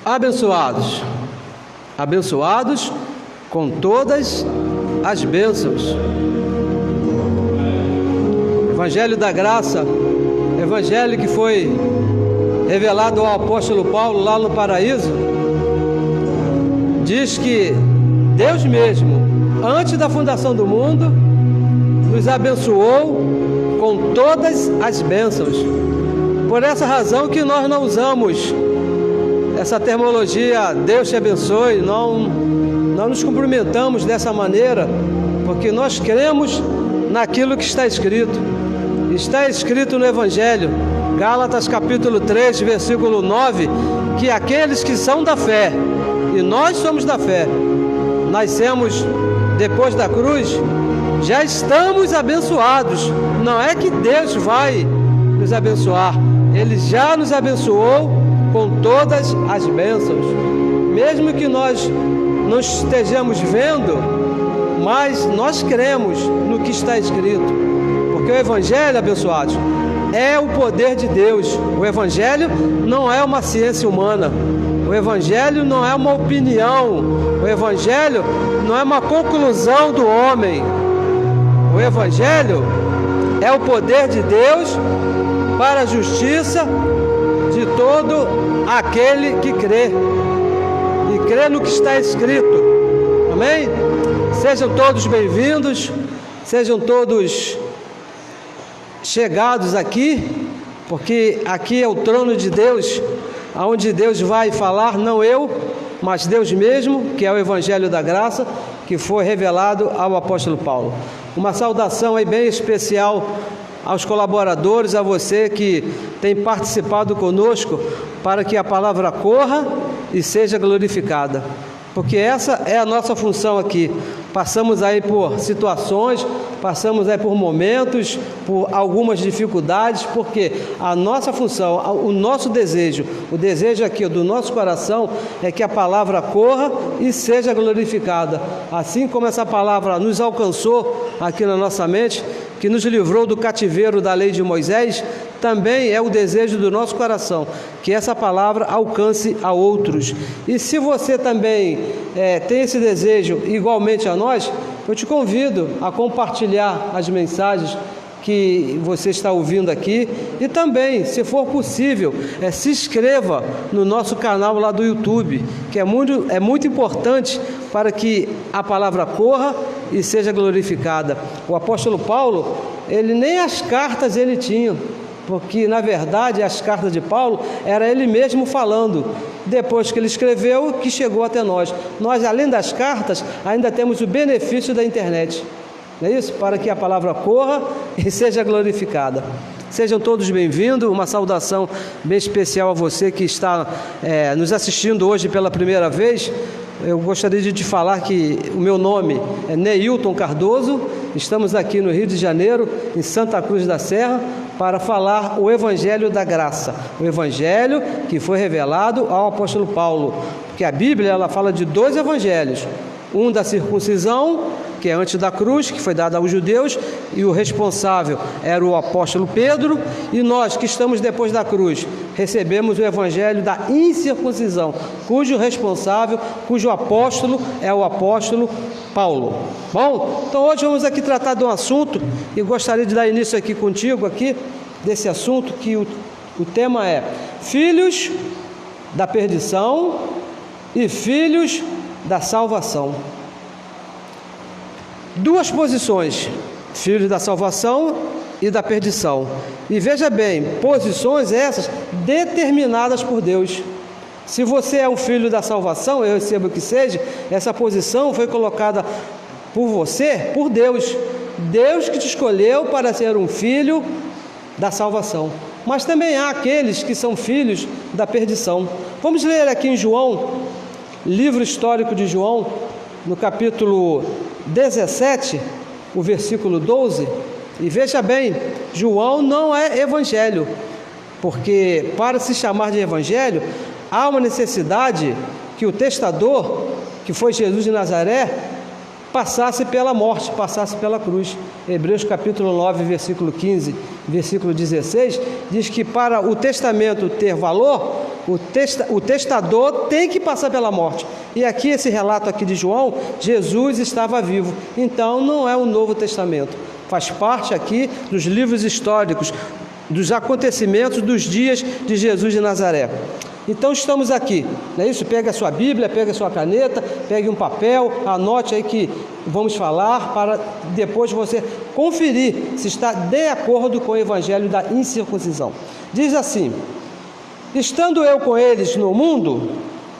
Abençoados, abençoados com todas as bênçãos. Evangelho da Graça, evangelho que foi revelado ao apóstolo Paulo lá no paraíso, diz que Deus mesmo, antes da fundação do mundo, nos abençoou com todas as bênçãos. Por essa razão que nós não usamos essa terminologia, Deus te abençoe, não nos cumprimentamos dessa maneira, porque nós cremos naquilo que está escrito. Está escrito no Evangelho, Gálatas capítulo 3, versículo 9, que aqueles que são da fé, e nós somos da fé, nascemos depois da cruz, já estamos abençoados. Não é que Deus vai nos abençoar, Ele já nos abençoou com todas as bênçãos, mesmo que nós não estejamos vendo, mas nós cremos no que está escrito, porque o Evangelho, abençoados, é o poder de Deus. O Evangelho não é uma ciência humana, o Evangelho não é uma opinião, o Evangelho não é uma conclusão do homem. O Evangelho é o poder de Deus para a justiça de todo aquele que crê, e crê no que está escrito. Amém? Sejam todos bem-vindos, sejam todos chegados aqui, porque aqui é o trono de Deus, onde Deus vai falar, não eu, mas Deus mesmo, que é o Evangelho da Graça, que foi revelado ao apóstolo Paulo. Uma saudação aí bem especial aos colaboradores, a você que tem participado conosco, para que a palavra corra e seja glorificada, porque essa é a nossa função aqui. Passamos aí por situações, passamos aí por momentos, por algumas dificuldades, porque a nossa função, o nosso desejo, o desejo aqui do nosso coração é que a palavra corra e seja glorificada. Assim como essa palavra nos alcançou aqui na nossa mente, que nos livrou do cativeiro da lei de Moisés, também é o desejo do nosso coração, que essa palavra alcance a outros. E se você também tem esse desejo igualmente a nós, eu te convido a compartilhar as mensagens que você está ouvindo aqui, e também, se for possível, se inscreva no nosso canal lá do YouTube, que é muito importante para que a palavra corra e seja glorificada. O apóstolo Paulo, ele nem as cartas ele tinha, porque na verdade as cartas de Paulo era ele mesmo falando, depois que ele escreveu, que chegou até nós. Nós, além das cartas, ainda temos o benefício da internet, não é isso? Para que a palavra corra e seja glorificada. Sejam todos bem-vindos, uma saudação bem especial a você que está nos assistindo hoje pela primeira vez. Eu gostaria de te falar que o meu nome é Neilton Cardoso, estamos aqui no Rio de Janeiro, em Santa Cruz da Serra, para falar o Evangelho da Graça, o Evangelho que foi revelado ao apóstolo Paulo, porque a Bíblia ela fala de dois evangelhos, um da circuncisão, que é antes da cruz, que foi dada aos judeus, e o responsável era o apóstolo Pedro, e nós que estamos depois da cruz, recebemos o evangelho da incircuncisão, cujo responsável, cujo apóstolo é o apóstolo Paulo. Bom, então hoje vamos aqui tratar de um assunto, e gostaria de dar início aqui contigo, desse assunto, que o tema é filhos da perdição e filhos da salvação. Duas posições, filhos da salvação e da perdição. E veja bem, posições essas determinadas por Deus. Se você é um filho da salvação, eu recebo que seja, essa posição foi colocada por você, por Deus. Deus que te escolheu para ser um filho da salvação. Mas também há aqueles que são filhos da perdição. Vamos ler aqui em João, livro histórico de João, no capítulo 17, o versículo 12, e veja bem, João não é evangelho, porque para se chamar de evangelho, há uma necessidade que o testador, que foi Jesus de Nazaré, passasse pela morte, passasse pela cruz. Hebreus capítulo 9, versículo 15, versículo 16, diz que para o testamento ter valor, o testador tem que passar pela morte. E aqui, esse relato aqui de João, Jesus estava vivo. Então, não é o Novo Testamento. Faz parte aqui dos livros históricos, dos acontecimentos dos dias de Jesus de Nazaré. Então estamos aqui, não é isso? Pega a sua Bíblia, pega a sua caneta, pegue um papel, anote aí que vamos falar, para depois você conferir se está de acordo com o Evangelho da incircuncisão. Diz assim: estando eu com eles no mundo,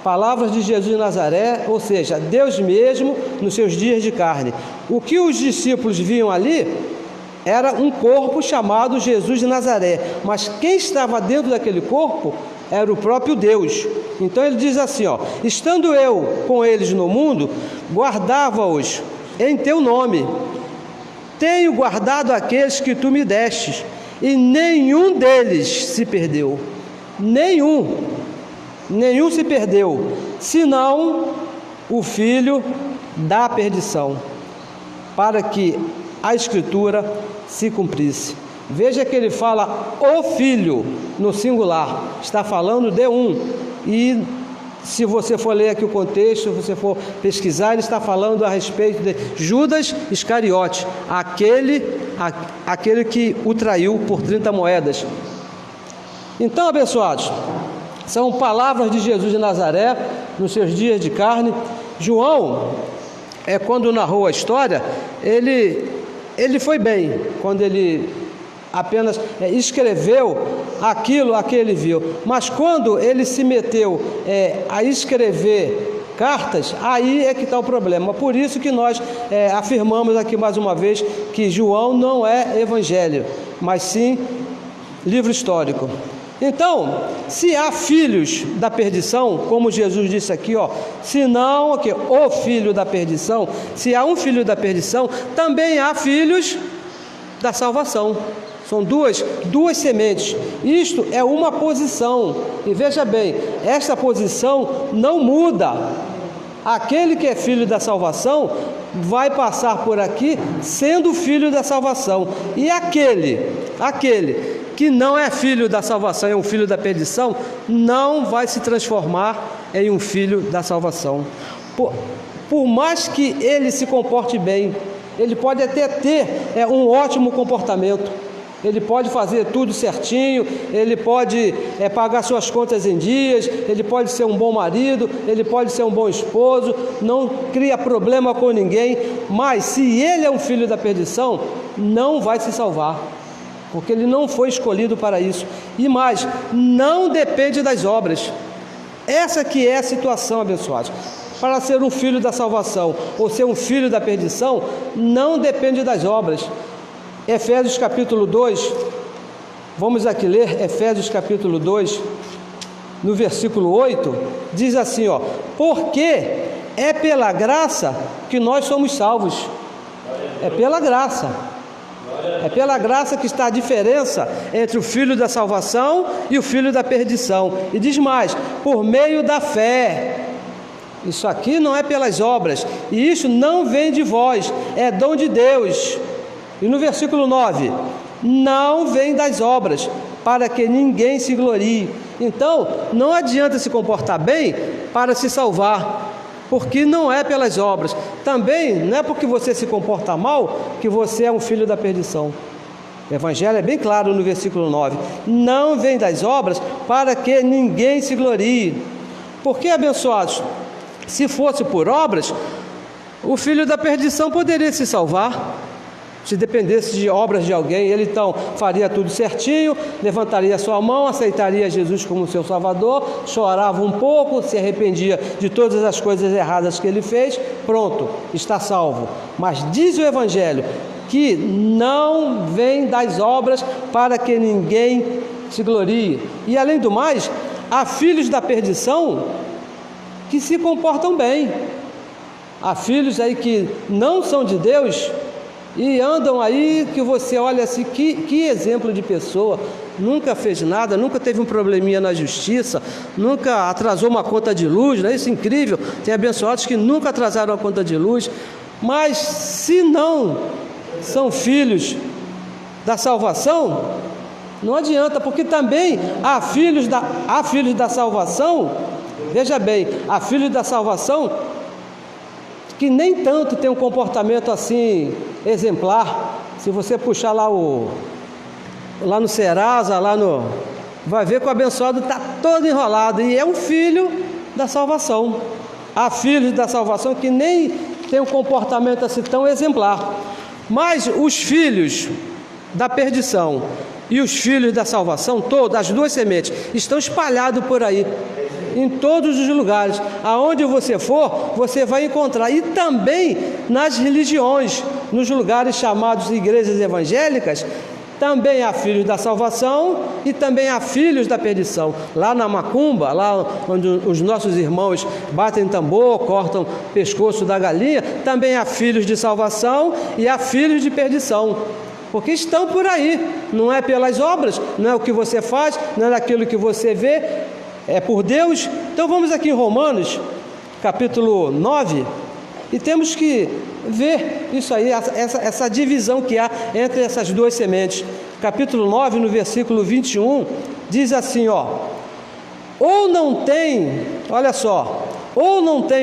palavras de Jesus de Nazaré, ou seja, Deus mesmo nos seus dias de carne. O que os discípulos viam ali era um corpo chamado Jesus de Nazaré, mas quem estava dentro daquele corpo era o próprio Deus. Então ele diz assim, estando eu com eles no mundo, guardava-os em teu nome. Tenho guardado aqueles que tu me destes, e nenhum deles se perdeu. Nenhum se perdeu, senão o filho da perdição, para que a Escritura se cumprisse. Veja que ele fala o filho no singular, está falando de um. E se você for ler aqui o contexto, se você for pesquisar, ele está falando a respeito de Judas Iscariote, aquele que o traiu por 30 moedas. Então, abençoados, são palavras de Jesus de Nazaré nos seus dias de carne. João, quando narrou a história, ele foi bem, quando ele apenas escreveu aquilo a que ele viu. Mas quando ele se meteu a escrever cartas, aí é que está o problema. Por isso que nós afirmamos aqui mais uma vez que João não é evangelho, mas sim livro histórico. Então, se há filhos da perdição, como Jesus disse aqui, se não, o filho da perdição, se há um filho da perdição, também há filhos da salvação. São duas sementes. Isto é uma posição. E veja bem, esta posição não muda. Aquele que é filho da salvação vai passar por aqui sendo filho da salvação. E aquele que não é filho da salvação, é um filho da perdição, não vai se transformar em um filho da salvação. Por mais que ele se comporte bem, ele pode até ter um ótimo comportamento, ele pode fazer tudo certinho, ele pode pagar suas contas em dias, ele pode ser um bom marido, ele pode ser um bom esposo, não cria problema com ninguém, mas se ele é um filho da perdição, não vai se salvar, porque ele não foi escolhido para isso. E mais, não depende das obras. Essa que é a situação, abençoados. Para ser um filho da salvação ou ser um filho da perdição, não depende das obras. Efésios capítulo 2, vamos aqui ler Efésios capítulo 2, no versículo 8, diz assim, porque é pela graça que nós somos salvos. É pela graça. É pela graça que está a diferença entre o filho da salvação e o filho da perdição. E diz mais, por meio da fé. Isso aqui não é pelas obras, e isso não vem de vós, é dom de Deus. E no versículo 9, não vem das obras, para que ninguém se glorie. Então, não adianta se comportar bem para se salvar, porque não é pelas obras. Também não é porque você se comporta mal que você é um filho da perdição. O Evangelho é bem claro no versículo 9. Não vem das obras para que ninguém se glorie. Porque, abençoados, se fosse por obras, o filho da perdição poderia se salvar. Se dependesse de obras de alguém, ele então faria tudo certinho, levantaria sua mão, aceitaria Jesus como seu Salvador, chorava um pouco, se arrependia de todas as coisas erradas que ele fez, pronto, está salvo. Mas diz o Evangelho que não vem das obras para que ninguém se glorie. E além do mais, há filhos da perdição que se comportam bem. Há filhos aí que não são de Deus e andam aí que você olha assim, que exemplo de pessoa, nunca fez nada, nunca teve um probleminha na justiça, nunca atrasou uma conta de luz, não é isso incrível? Tem abençoados que nunca atrasaram a conta de luz, Mas se não são filhos da salvação, não adianta, porque também há filhos da salvação, veja bem, há filhos da salvação que nem tanto tem um comportamento assim exemplar. Se você puxar lá no Serasa, vai ver que o abençoado está todo enrolado, e é um filho da salvação. Há filhos da salvação que nem tem um comportamento assim tão exemplar. Mas os filhos da perdição e os filhos da salvação, todas as duas sementes, estão espalhados por aí, em todos os lugares. Aonde você for, você vai encontrar. E também nas religiões, nos lugares chamados igrejas evangélicas, também há filhos da salvação e também há filhos da perdição. Lá na macumba, lá onde os nossos irmãos batem tambor, cortam o pescoço da galinha, também há filhos de salvação e há filhos de perdição. Porque estão por aí, não é pelas obras, não é o que você faz, não é aquilo que você vê, é por Deus. Então vamos aqui em Romanos, capítulo 9, e temos que ver isso aí, essa divisão que há entre essas duas sementes. Capítulo 9, no versículo 21, diz assim, ou não tem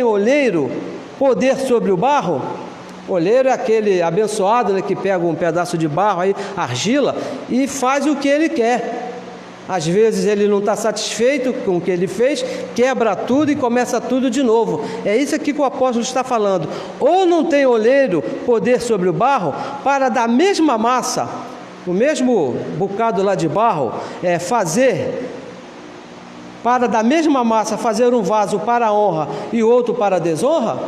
olheiro poder sobre o barro? Olheiro é aquele abençoado, né, que pega um pedaço de barro, aí, argila, e faz o que ele quer. Às vezes ele não está satisfeito com o que ele fez, quebra tudo e começa tudo de novo. É isso aqui que o apóstolo está falando. Ou não tem olheiro poder sobre o barro, para da mesma massa, o mesmo bocado lá de barro, para da mesma massa fazer um vaso para a honra e outro para a desonra?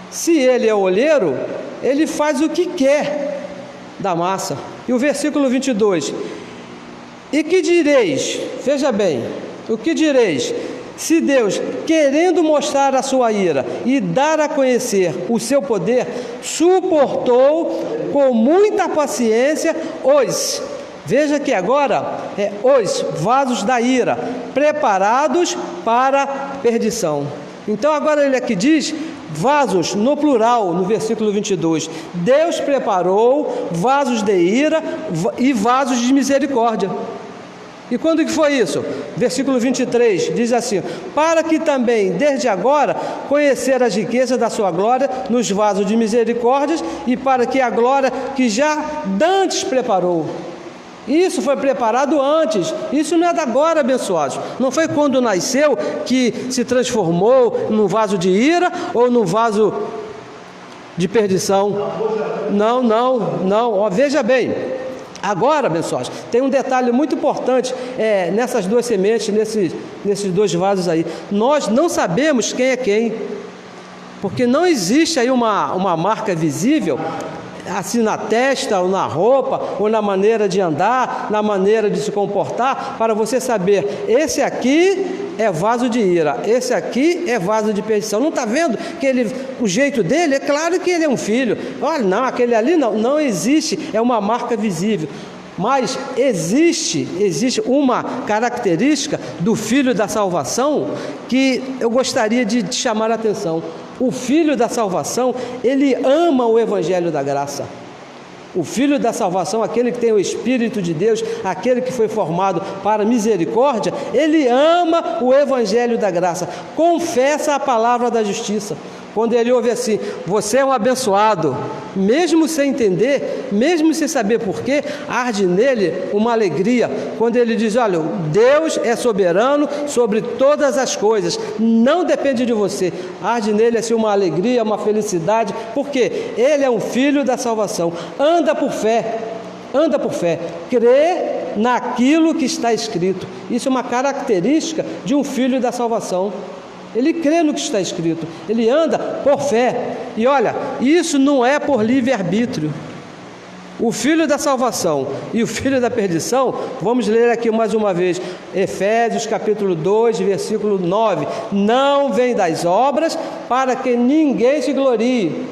Se ele é olheiro, ele faz o que quer da massa. E o versículo 22, e que direis, veja bem, o que direis, se Deus, querendo mostrar a sua ira e dar a conhecer o seu poder, suportou com muita paciência veja que agora os vasos da ira, preparados para perdição. Então agora ele aqui diz vasos no plural, no versículo 22. Deus preparou vasos de ira e vasos de misericórdia. E quando que foi isso? Versículo 23 diz assim: para que também desde agora conhecer as riquezas da sua glória nos vasos de misericórdias, e para que a glória que já dantes preparou. Isso foi preparado antes, isso não é da agora, abençoados. Não foi quando nasceu que se transformou num vaso de ira ou num vaso de perdição. Não. Veja bem, agora, abençoados, tem um detalhe muito importante nessas duas sementes, nesses dois vasos aí. Nós não sabemos quem é quem, porque não existe aí uma marca visível, assim na testa, ou na roupa, ou na maneira de andar, na maneira de se comportar, para você saber, esse aqui é vaso de ira, esse aqui é vaso de perdição. Não está vendo que o jeito dele, é claro que ele é um filho. Olha, não, aquele ali não existe, é uma marca visível. Mas existe uma característica do filho da salvação que eu gostaria de chamar a atenção. O filho da salvação, ele ama o evangelho da graça. O filho da salvação, aquele que tem o Espírito de Deus, aquele que foi formado para misericórdia, ele ama o evangelho da graça, confessa a palavra da justiça. Quando ele ouve assim, você é um abençoado, mesmo sem entender, mesmo sem saber porquê, arde nele uma alegria. Quando ele diz, olha, Deus é soberano sobre todas as coisas, não depende de você. Arde nele assim uma alegria, uma felicidade, porque ele é um filho da salvação. Anda por fé, crê naquilo que está escrito. Isso é uma característica de um filho da salvação. Ele crê no que está escrito, ele anda por fé. E olha, isso não é por livre-arbítrio. O filho da salvação e o filho da perdição, vamos ler aqui mais uma vez, Efésios capítulo 2, versículo 9. Não vem das obras para que ninguém se glorie.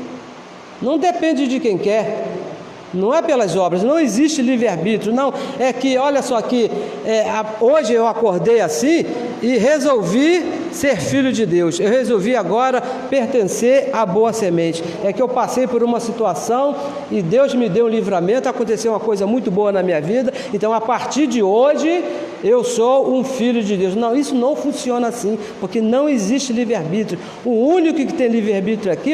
Não depende de quem quer. Não é pelas obras, não existe livre-arbítrio, não. É que, olha só aqui, hoje eu acordei assim e resolvi ser filho de Deus. Eu resolvi agora pertencer à boa semente. É que eu passei por uma situação e Deus me deu um livramento, aconteceu uma coisa muito boa na minha vida, então a partir de hoje eu sou um filho de Deus. Não, isso não funciona assim, porque não existe livre-arbítrio. O único que tem livre-arbítrio aqui,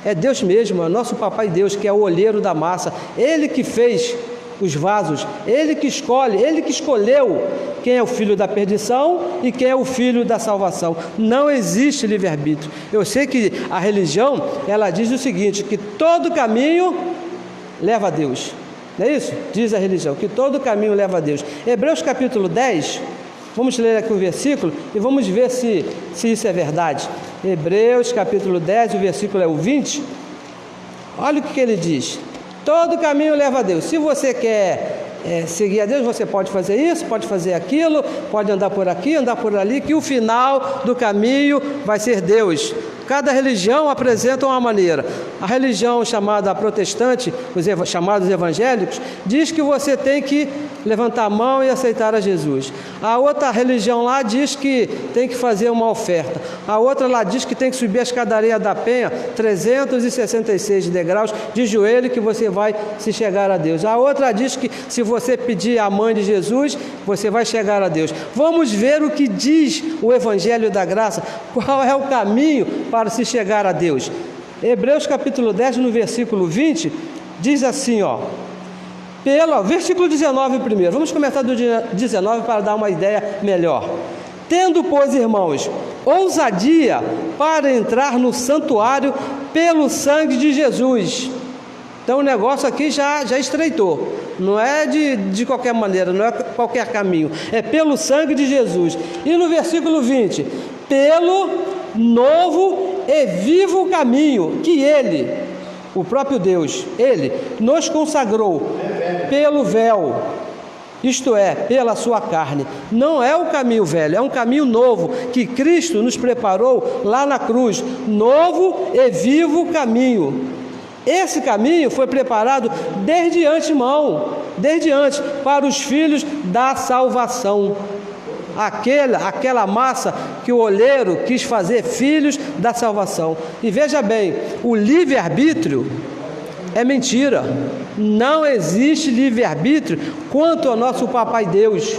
é Deus mesmo, é nosso Papai Deus, que é o olheiro da massa. Ele que fez os vasos, Ele que escolhe, Ele que escolheu quem é o filho da perdição e quem é o filho da salvação. Não existe livre-arbítrio. Eu sei que a religião, ela diz o seguinte, que todo caminho leva a Deus. Não é isso? Diz a religião, que todo caminho leva a Deus. Hebreus capítulo 10, vamos ler aqui o versículo e vamos ver se isso é verdade. Hebreus capítulo 10, o versículo é o 20. Olha o que ele diz. Todo caminho leva a Deus. Se você quer seguir a Deus, você pode fazer isso, pode fazer aquilo, pode andar por aqui, andar por ali, que o final do caminho vai ser Deus. Cada religião apresenta uma maneira. A religião chamada protestante, os chamados evangélicos, diz que você tem que levantar a mão e aceitar a Jesus. A outra religião lá diz que tem que fazer uma oferta. A outra lá diz que tem que subir a escadaria da Penha, 366 degraus de joelho, que você vai se chegar a Deus. A outra diz que se você pedir a mãe de Jesus, você vai chegar a Deus. Vamos ver o que diz o Evangelho da Graça, qual é o caminho para se chegar a Deus. Hebreus capítulo 10, no versículo 20, diz assim, versículo 19 primeiro, vamos começar do 19 para dar uma ideia melhor. Tendo, pois, irmãos, ousadia para entrar no santuário pelo sangue de Jesus. Então o negócio aqui já estreitou, não é de qualquer maneira, não é qualquer caminho, é pelo sangue de Jesus. E no versículo 20, pelo novo e vivo caminho que Ele, o próprio Deus, Ele nos consagrou pelo véu, isto é, pela sua carne. Não é o caminho velho, é um caminho novo que Cristo nos preparou lá na cruz, novo e vivo caminho. Esse caminho foi preparado desde antemão, para os filhos da salvação. Aquela massa que o olheiro quis fazer filhos da salvação. E veja bem, o livre-arbítrio é mentira. Não existe livre-arbítrio quanto ao nosso Papai Deus.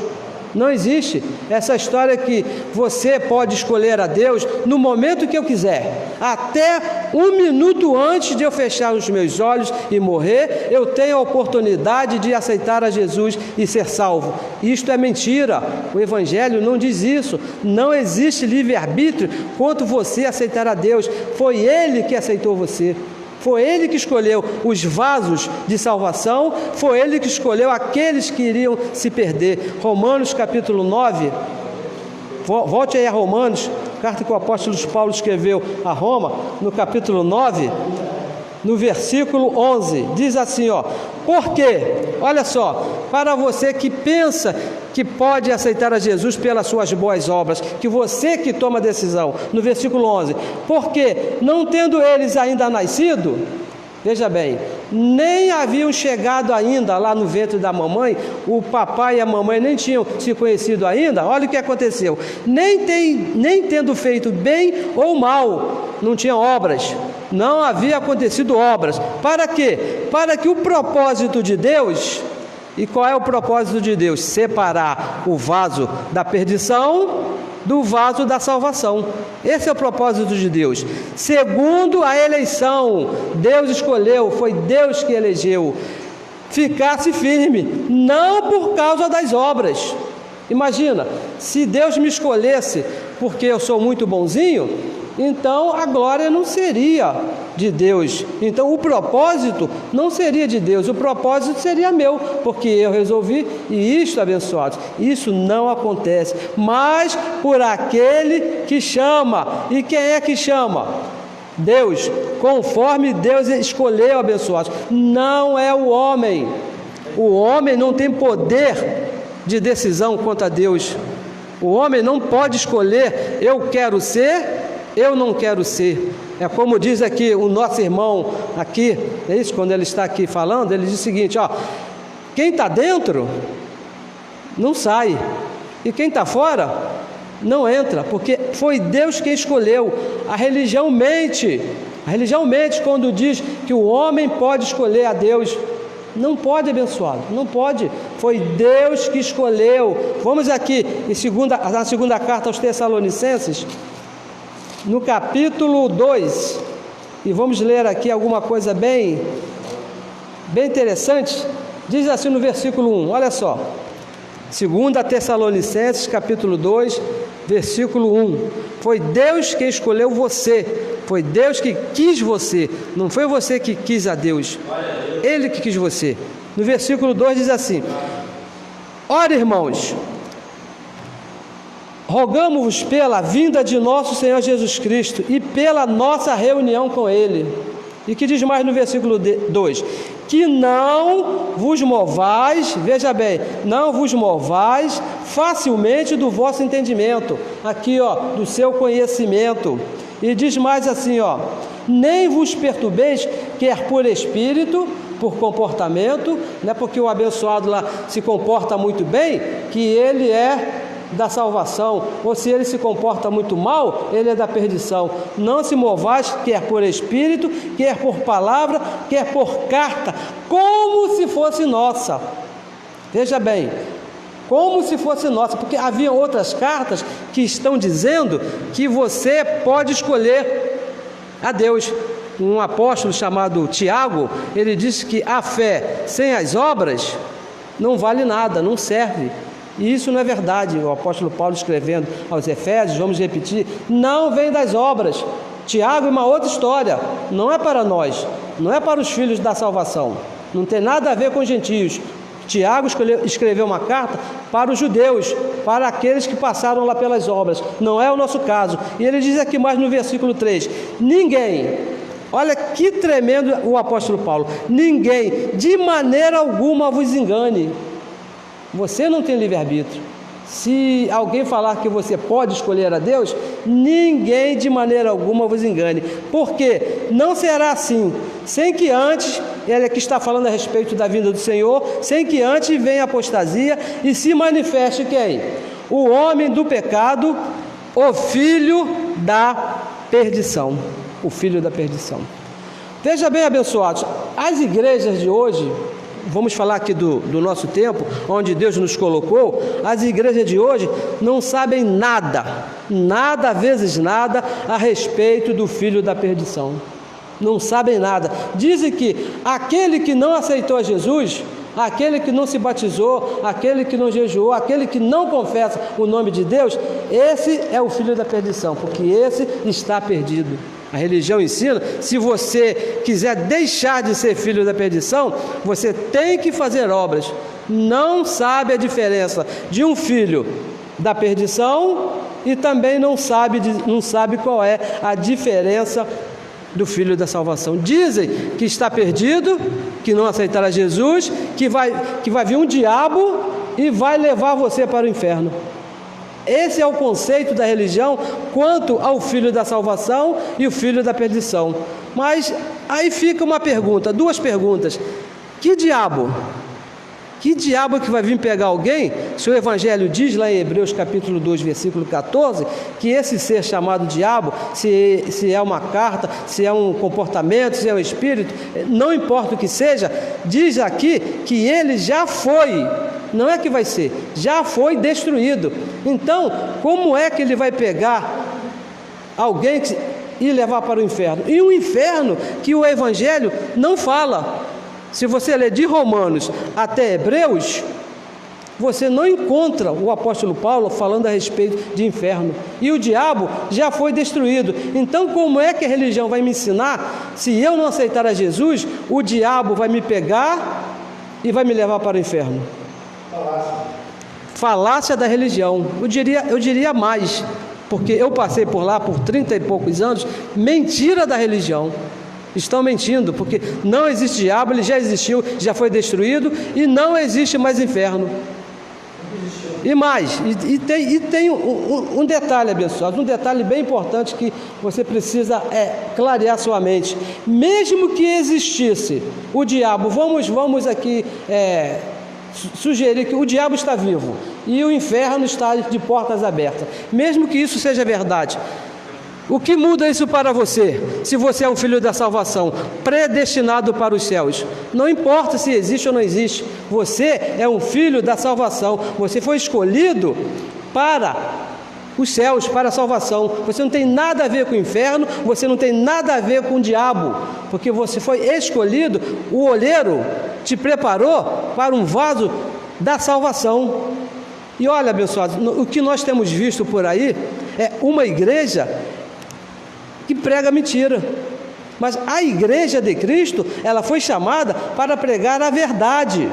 Não existe essa história que você pode escolher a Deus no momento que eu quiser. Até um minuto antes de eu fechar os meus olhos e morrer, eu tenho a oportunidade de aceitar a Jesus e ser salvo. Isto é mentira. O Evangelho não diz isso. Não existe livre-arbítrio quanto você aceitar a Deus. Foi Ele que aceitou você. Foi Ele que escolheu os vasos de salvação, foi Ele que escolheu aqueles que iriam se perder. Romanos capítulo 9, volte aí a Romanos, carta que o apóstolo Paulo escreveu a Roma, no capítulo 9, no versículo 11, diz assim, porque, olha só, para você que pensa que pode aceitar a Jesus pelas suas boas obras, que você que toma a decisão, no versículo 11, porque não tendo eles ainda nascido, veja bem, nem haviam chegado ainda lá no ventre da mamãe, o papai e a mamãe nem tinham se conhecido ainda, olha o que aconteceu, nem tendo feito bem ou mal, não tinha obras, não havia acontecido obras, para quê? Para que o propósito de Deus, e qual é o propósito de Deus? Separar o vaso da perdição do vaso da salvação. Esse é o propósito de Deus. Segundo a eleição, Deus escolheu, foi Deus que elegeu. Ficasse firme, não por causa das obras. Imagina, se Deus me escolhesse porque eu sou muito bonzinho, então a glória não seria de Deus. Então o propósito não seria de Deus, o propósito seria meu, porque eu resolvi, e isto, abençoados, isso não acontece, mas por aquele que chama. E quem é que chama? Deus, conforme Deus escolheu, abençoados, não é o homem. O homem não tem poder de decisão quanto a Deus. O homem não pode escolher, eu quero ser, eu não quero ser. É como diz aqui o nosso irmão aqui, é isso, quando ele está aqui falando, ele diz o seguinte, quem está dentro não sai, e quem está fora Não entra, porque foi Deus quem escolheu. A religião mente quando diz que o homem pode escolher a Deus. Não pode, abençoado, não pode. Foi Deus que escolheu. Vamos aqui na segunda carta aos Tessalonicenses, no capítulo 2, e vamos ler aqui alguma coisa bem interessante. Diz assim no versículo 1, olha só. 2 Tessalonicenses, capítulo 2, versículo 1. Foi Deus quem escolheu você. Foi Deus que quis você. Não foi você que quis a Deus. Ele que quis você. No versículo 2 diz assim: ora, irmãos, rogamo-vos pela vinda de nosso Senhor Jesus Cristo e pela nossa reunião com Ele. E que diz mais no versículo 2? Que não vos movais, veja bem, não vos movais facilmente do vosso entendimento, aqui do seu conhecimento. E diz mais assim, nem vos perturbeis, quer por espírito, por comportamento, não é porque o abençoado lá se comporta muito bem, que ele é da salvação, ou se ele se comporta muito mal, ele é da perdição. Não se movais, quer por espírito, quer por palavra, quer por carta, como se fosse nossa. Veja bem, como se fosse nossa, porque havia outras cartas que estão dizendo que você pode escolher a Deus. Um apóstolo chamado Tiago, ele disse que a fé sem as obras não vale nada, não serve. E isso não é verdade. O apóstolo Paulo, escrevendo aos Efésios, vamos repetir, não vem das obras. Tiago é uma outra história, não é para nós, não é para os filhos da salvação, não tem nada a ver com os gentios. Tiago escreveu uma carta para os judeus, para aqueles que passaram lá pelas obras, não é o nosso caso. E ele diz aqui mais no versículo 3, ninguém, olha que tremendo o apóstolo Paulo, ninguém de maneira alguma vos engane. Você não tem livre-arbítrio. Se alguém falar que você pode escolher a Deus, ninguém de maneira alguma vos engane. Porque não será assim, sem que antes, ele aqui está falando a respeito da vinda do Senhor, sem que antes venha a apostasia e se manifeste quem? O homem do pecado, o filho da perdição. O filho da perdição. Veja bem, abençoados, as igrejas de hoje, vamos falar aqui do nosso tempo, onde Deus nos colocou, as igrejas de hoje não sabem nada, vezes nada, a respeito do filho da perdição. Não sabem nada. Dizem que aquele que não aceitou a Jesus, aquele que não se batizou, aquele que não jejuou, aquele que não confessa o nome de Deus, esse é o filho da perdição, porque esse está perdido. A religião ensina, se você quiser deixar de ser filho da perdição, você tem que fazer obras. Não sabe a diferença de um filho da perdição e também não sabe qual é a diferença do filho da salvação. Dizem que está perdido, que não aceitará Jesus, que vai vir um diabo e vai levar você para o inferno. Esse é o conceito da religião quanto ao filho da salvação e o filho da perdição. Mas aí fica uma pergunta, duas perguntas. Que diabo que vai vir pegar alguém? Se o Evangelho diz lá em Hebreus capítulo 2, versículo 14, que esse ser chamado diabo, se é uma carta, se é um comportamento, se é um espírito, não importa o que seja, diz aqui que ele já foi, não é que vai ser, já foi destruído. Então, como é que ele vai pegar alguém e levar para o inferno? E um inferno que o Evangelho não fala. Se você ler de Romanos até Hebreus, você não encontra o apóstolo Paulo falando a respeito de inferno. E o diabo já foi destruído. Então, como é que a religião vai me ensinar? Se eu não aceitar a Jesus, o diabo vai me pegar e vai me levar para o inferno. Falácia da religião. Eu diria mais, porque eu passei por lá por 30 e poucos anos. Mentira da religião. Estão mentindo, porque não existe diabo, ele já existiu, já foi destruído e não existe mais inferno. E mais, tem um detalhe, abençoado, um detalhe bem importante que você precisa clarear sua mente. Mesmo que existisse o diabo, vamos aqui sugerir que o diabo está vivo e o inferno está de portas abertas. Mesmo que isso seja verdade, o que muda isso para você? Se você é um filho da salvação, predestinado para os céus, não importa se existe ou não existe, você é um filho da salvação, você foi escolhido para os céus, para a salvação. Você não tem nada a ver com o inferno, você não tem nada a ver com o diabo, porque você foi escolhido, o olheiro te preparou para um vaso da salvação. E olha, abençoados, o que nós temos visto por aí é uma igreja que prega mentira. Mas a igreja de Cristo, ela foi chamada para pregar a verdade.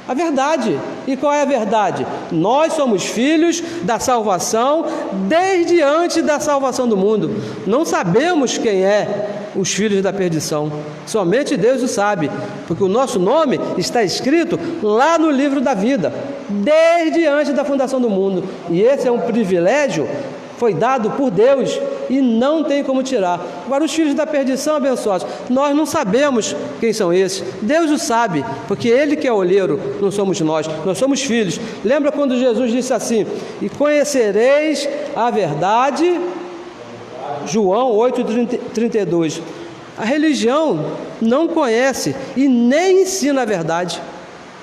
A verdade. E qual é a verdade? Nós somos filhos da salvação desde antes da salvação do mundo. Não sabemos quem é os filhos da perdição. Somente Deus o sabe, porque o nosso nome está escrito lá no livro da vida, desde antes da fundação do mundo. E esse é um privilégio, foi dado por Deus e não tem como tirar. Agora, os filhos da perdição, abençoados, nós não sabemos quem são esses. Deus o sabe, porque Ele que é olheiro, não somos nós somos filhos. Lembra quando Jesus disse assim: e conhecereis a verdade, João 8:32. A religião não conhece e nem ensina a verdade.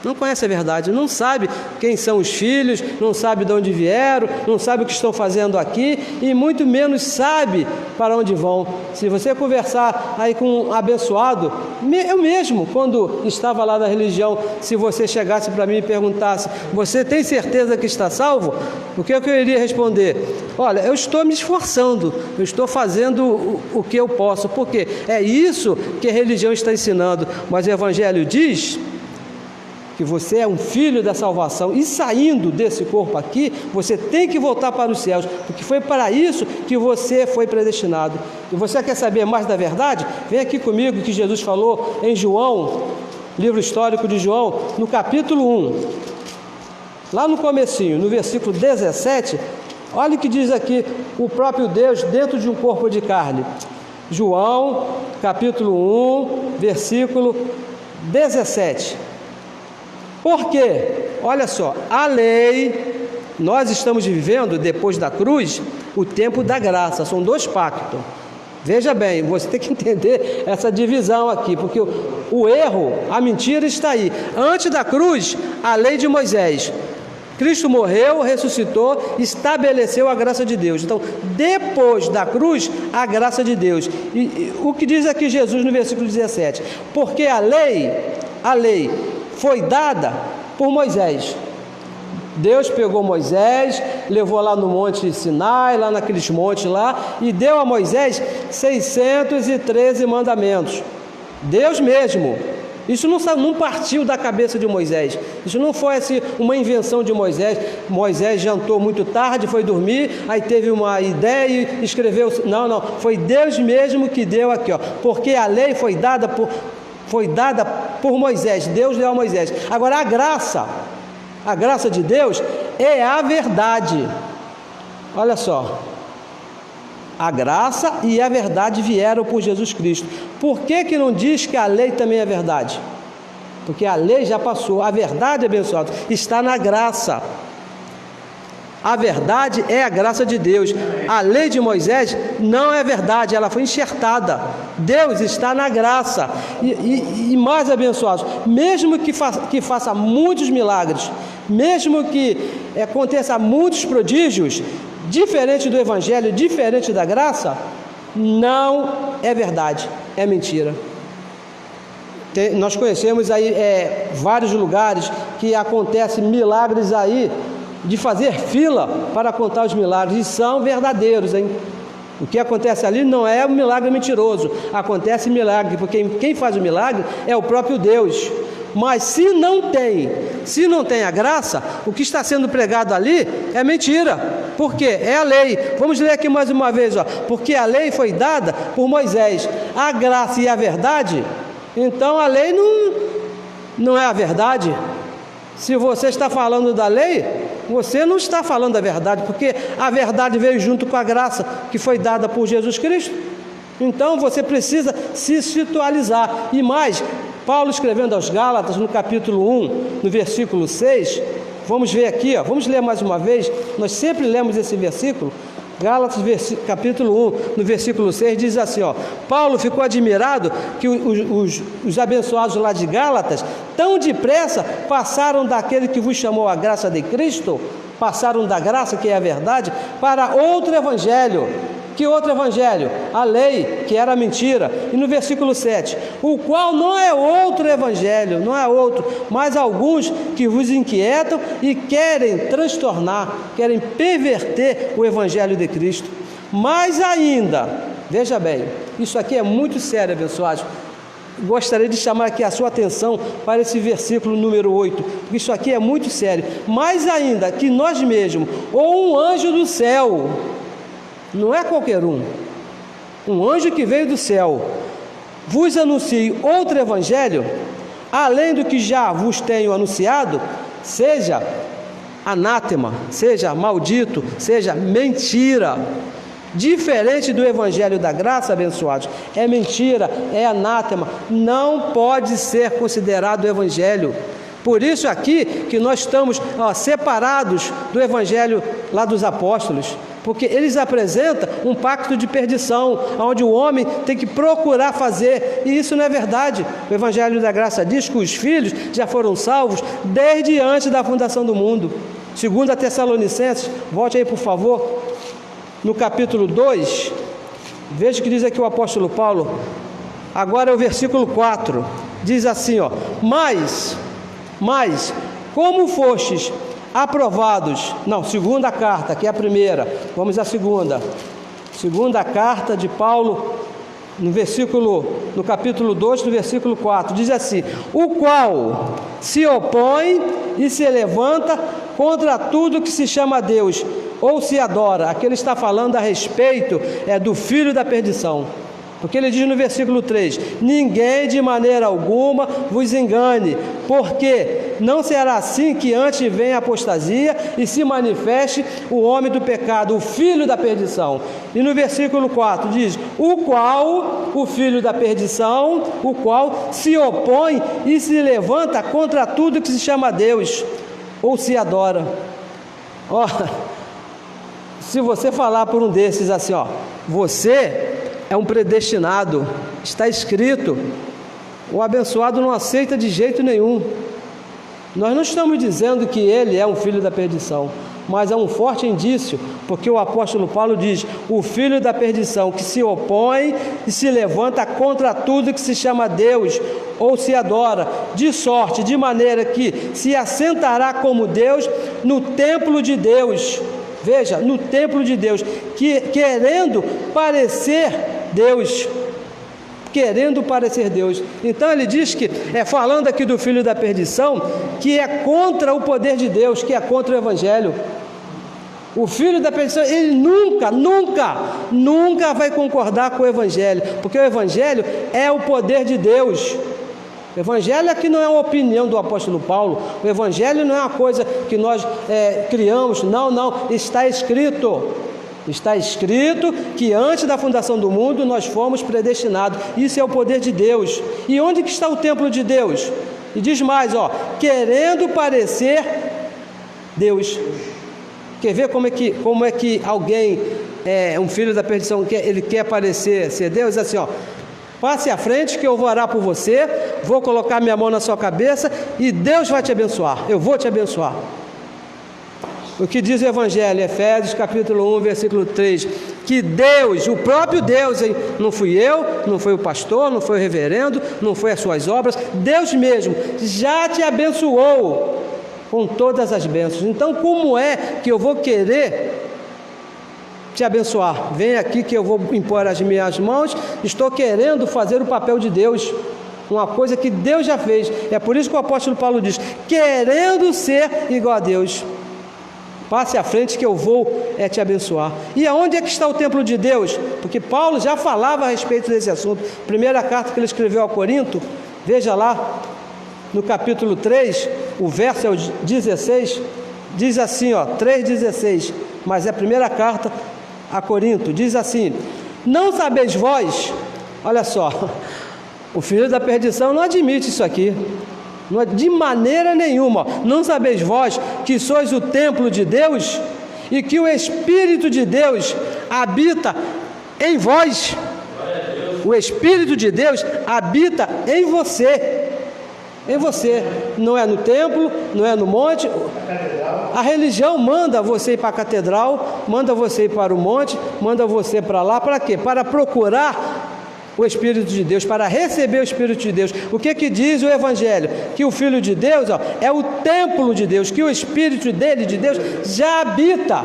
Não conhece a verdade, não sabe quem são os filhos, não sabe de onde vieram, não sabe o que estão fazendo aqui e muito menos sabe para onde vão. Se você conversar aí com um abençoado, eu mesmo, quando estava lá na religião, se você chegasse para mim e perguntasse: você tem certeza que está salvo? O que eu iria responder? Olha, eu estou me esforçando, eu estou fazendo o que eu posso, porque é isso que a religião está ensinando, mas o Evangelho diz que você é um filho da salvação, e saindo desse corpo aqui, você tem que voltar para os céus, porque foi para isso que você foi predestinado. E você quer saber mais da verdade? Vem aqui comigo, que Jesus falou em João, livro histórico de João, no capítulo 1, lá no comecinho, no versículo 17, olha o que diz aqui o próprio Deus dentro de um corpo de carne. João, capítulo 1, versículo 17. Por quê? Olha só, a lei, nós estamos vivendo, depois da cruz, o tempo da graça, são dois pactos. Veja bem, você tem que entender essa divisão aqui, porque o erro, a mentira está aí. Antes da cruz, a lei de Moisés. Cristo morreu, ressuscitou, estabeleceu a graça de Deus. Então, depois da cruz, a graça de Deus. E o que diz aqui Jesus no versículo 17? Porque a lei foi dada por Moisés. Deus pegou Moisés, levou lá no monte Sinai, lá naqueles montes lá, e deu a Moisés 613 mandamentos. Deus mesmo. Isso não partiu da cabeça de Moisés. Isso não foi assim, uma invenção de Moisés. Moisés jantou muito tarde, foi dormir, aí teve uma ideia e escreveu. Não, foi Deus mesmo que deu aqui, ó. Porque a lei foi dada por Moisés, Deus deu a Moisés. Agora a graça de Deus é a verdade. Olha só, a graça e a verdade vieram por Jesus Cristo. Por que não diz que a lei também é verdade? Porque a lei já passou, a verdade, abençoado, está na graça. A verdade é a graça de Deus. A lei de Moisés não é verdade, ela foi enxertada. Deus está na graça. E mais, abençoados, mesmo que faça muitos milagres, mesmo que aconteça muitos prodígios, diferente do Evangelho, diferente da graça, não é verdade, é mentira. Nós conhecemos aí vários lugares que acontecem milagres aí, de fazer fila para contar os milagres, e são verdadeiros, hein? O que acontece ali não é um milagre mentiroso, acontece milagre, porque quem faz o milagre é o próprio Deus. Mas se não tem a graça, o que está sendo pregado ali é mentira. Por quê? É a lei. Vamos ler aqui mais uma vez, ó. Porque a lei foi dada por Moisés, a graça e a verdade. Então a lei não é a verdade. Se você está falando da lei, você não está falando a verdade, porque a verdade veio junto com a graça que foi dada por Jesus Cristo. Então você precisa se situalizar. E mais, Paulo escrevendo aos Gálatas, no capítulo 1, no versículo 6, Vamos ver aqui, ó, vamos ler mais uma vez. Nós sempre lemos esse versículo. Gálatas, capítulo 1, no versículo 6, diz assim, ó: Paulo ficou admirado que os abençoados lá de Gálatas, tão depressa passaram daquele que vos chamou a graça de Cristo, passaram da graça, que é a verdade, para outro evangelho. Que outro evangelho? A lei, que era mentira. E no versículo 7, o qual não é outro evangelho, não é outro, mas alguns que vos inquietam e querem transtornar, querem perverter o evangelho de Cristo. Mais ainda, veja bem, isso aqui é muito sério, abençoados. Gostaria de chamar aqui a sua atenção para esse versículo número 8, porque isso aqui é muito sério. Mais ainda, que nós mesmos, ou um anjo do céu, não é qualquer um anjo que veio do céu, vos anuncie outro evangelho, além do que já vos tenho anunciado, seja anátema, seja maldito, seja mentira. Diferente do evangelho da graça, abençoados, é mentira, é anátema, não pode ser considerado evangelho. Por isso aqui que nós estamos separados do evangelho lá dos apóstolos, porque eles apresentam um pacto de perdição, onde o homem tem que procurar fazer, e isso não é verdade. O evangelho da graça diz que os filhos já foram salvos desde antes da fundação do mundo. 2 Tessalonicenses, volte aí por favor, no capítulo 2, veja o que diz aqui o apóstolo Paulo. Agora é o versículo 4, diz assim, ó: Mas, como fostes aprovados, não, segunda carta, que é a primeira, vamos à segunda carta de Paulo, no capítulo 2, no versículo 4, diz assim: o qual se opõe e se levanta contra tudo que se chama Deus, ou se adora. Aqui ele está falando a respeito do filho da perdição, porque ele diz no versículo 3: ninguém de maneira alguma vos engane, porque não será assim que antes venha a apostasia e se manifeste o homem do pecado, o filho da perdição. E no versículo 4 diz: o filho da perdição, o qual se opõe e se levanta contra tudo que se chama Deus, ou se adora. Ó, se você falar por um desses assim, ó: você é um predestinado, está escrito, o abençoado não aceita de jeito nenhum. Nós não estamos dizendo que ele é um filho da perdição, mas é um forte indício, porque o apóstolo Paulo diz: o filho da perdição que se opõe e se levanta contra tudo que se chama Deus, ou se adora, de sorte, de maneira que se assentará como Deus no templo de Deus. Veja, no templo de Deus, querendo parecer Deus. Então ele diz que, falando aqui do filho da perdição, que é contra o poder de Deus, que é contra o evangelho. O filho da perdição, ele nunca vai concordar com o evangelho, porque o evangelho é o poder de Deus. O evangelho aqui não é uma opinião do apóstolo Paulo, o evangelho não é uma coisa que nós criamos, não, está escrito que antes da fundação do mundo nós fomos predestinados. Isso é o poder de Deus. E onde que está o templo de Deus? E diz mais, querendo parecer Deus. Quer ver como é que alguém, um filho da perdição, ele quer parecer ser Deus? Assim, passe à frente que eu vou orar por você, vou colocar minha mão na sua cabeça e Deus vai te abençoar, eu vou te abençoar. O que diz o Evangelho, Efésios capítulo 1, versículo 3, que Deus, o próprio Deus, não fui eu, não foi o pastor, não foi o reverendo, não foi as suas obras, Deus mesmo já te abençoou com todas as bênçãos. Então como é que eu vou querer te abençoar? Vem aqui que eu vou impor as minhas mãos, estou querendo fazer o papel de Deus, uma coisa que Deus já fez. É por isso que o apóstolo Paulo diz: querendo ser igual a Deus. Passe à frente que eu vou te abençoar. E aonde é que está o templo de Deus? Porque Paulo já falava a respeito desse assunto. Primeira carta que ele escreveu a Corinto, veja lá, no capítulo 3, o verso é o 16, diz assim, 3,16, mas é a primeira carta a Corinto, diz assim: não sabeis vós, olha só, o filho da perdição não admite isso aqui. Não é de maneira nenhuma. Não sabeis vós que sois o templo de Deus e que o Espírito de Deus habita em vós? O Espírito de Deus habita em você. Em você. Não é no templo, não é no monte. A religião manda você ir para a catedral, manda você ir para o monte, manda você para lá. Para quê? Para procurar o Espírito de Deus, para receber o Espírito de Deus. O que diz o Evangelho? Que o Filho de Deus é o templo de Deus, que o Espírito dele, de Deus, já habita,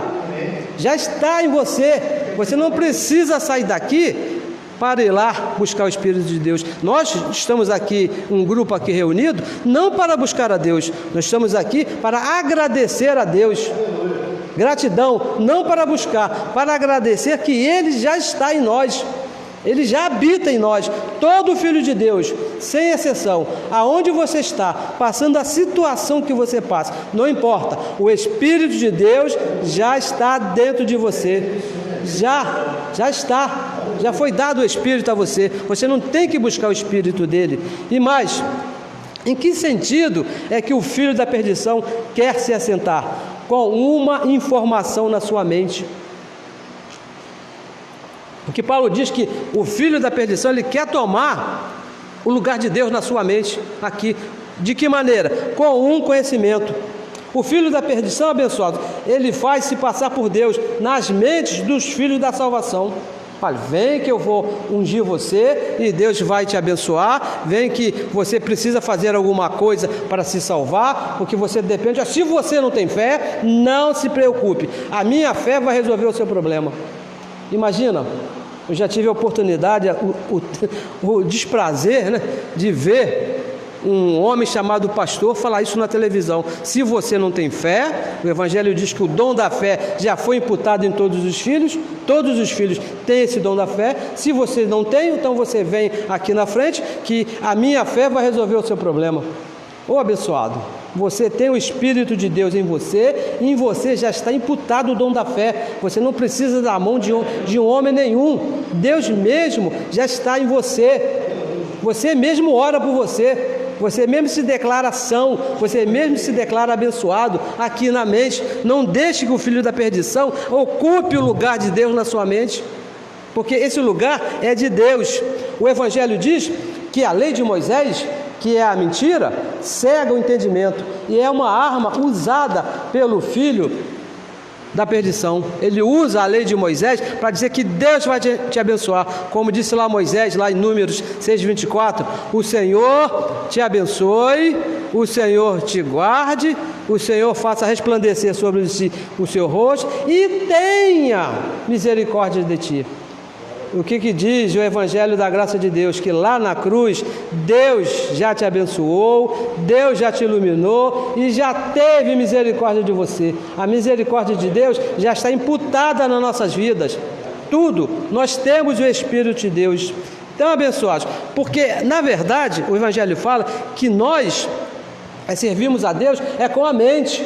já está em você. Você não precisa sair daqui para ir lá buscar o Espírito de Deus. Nós estamos aqui, um grupo aqui reunido, não para buscar a Deus, nós estamos aqui para agradecer a Deus. Gratidão, não para buscar, para agradecer que Ele já está em nós. Ele já habita em nós. Todo filho de Deus, sem exceção, aonde você está, passando a situação que você passa, não importa, o Espírito de Deus já está dentro de você. Já está. Já foi dado o Espírito a você. Você não tem que buscar o Espírito dele. E mais, em que sentido é que o filho da perdição quer se assentar? Com uma informação na sua mente. Porque Paulo diz que o filho da perdição, ele quer tomar o lugar de Deus na sua mente, aqui. De que maneira? Com um conhecimento. O filho da perdição, abençoado, ele faz se passar por Deus nas mentes dos filhos da salvação. Olha, vem que eu vou ungir você e Deus vai te abençoar. Vem que você precisa fazer alguma coisa para se salvar, porque você depende. Se você não tem fé, não se preocupe, a minha fé vai resolver o seu problema. Imagina, eu já tive a oportunidade, o desprazer, né, de ver um homem chamado pastor falar isso na televisão. Se você não tem fé, o Evangelho diz que o dom da fé já foi imputado em todos os filhos têm esse dom da fé. Se você não tem, então você vem aqui na frente, que a minha fé vai resolver o seu problema. Ô abençoado, você tem o Espírito de Deus em você, e em você já está imputado o dom da fé. Você não precisa da mão de um homem nenhum. Deus mesmo já está em você. Você mesmo ora por você. Você mesmo se declara são, você mesmo se declara abençoado aqui na mente. Não deixe que o filho da perdição ocupe o lugar de Deus na sua mente, porque esse lugar é de Deus. O Evangelho diz que a lei de Moisés, que é a mentira, cega o entendimento, e é uma arma usada pelo filho da perdição. Ele usa a lei de Moisés para dizer que Deus vai te abençoar, como disse lá Moisés, lá em Números 6:24, o Senhor te abençoe, o Senhor te guarde, o Senhor faça resplandecer sobre si o seu rosto e tenha misericórdia de ti. O que diz o Evangelho da graça de Deus? Que lá na cruz, Deus já te abençoou, Deus já te iluminou e já teve misericórdia de você. A misericórdia de Deus já está imputada nas nossas vidas. Tudo, nós temos o Espírito de Deus. Então, abençoados, porque na verdade o Evangelho fala que nós servimos a Deus com a mente.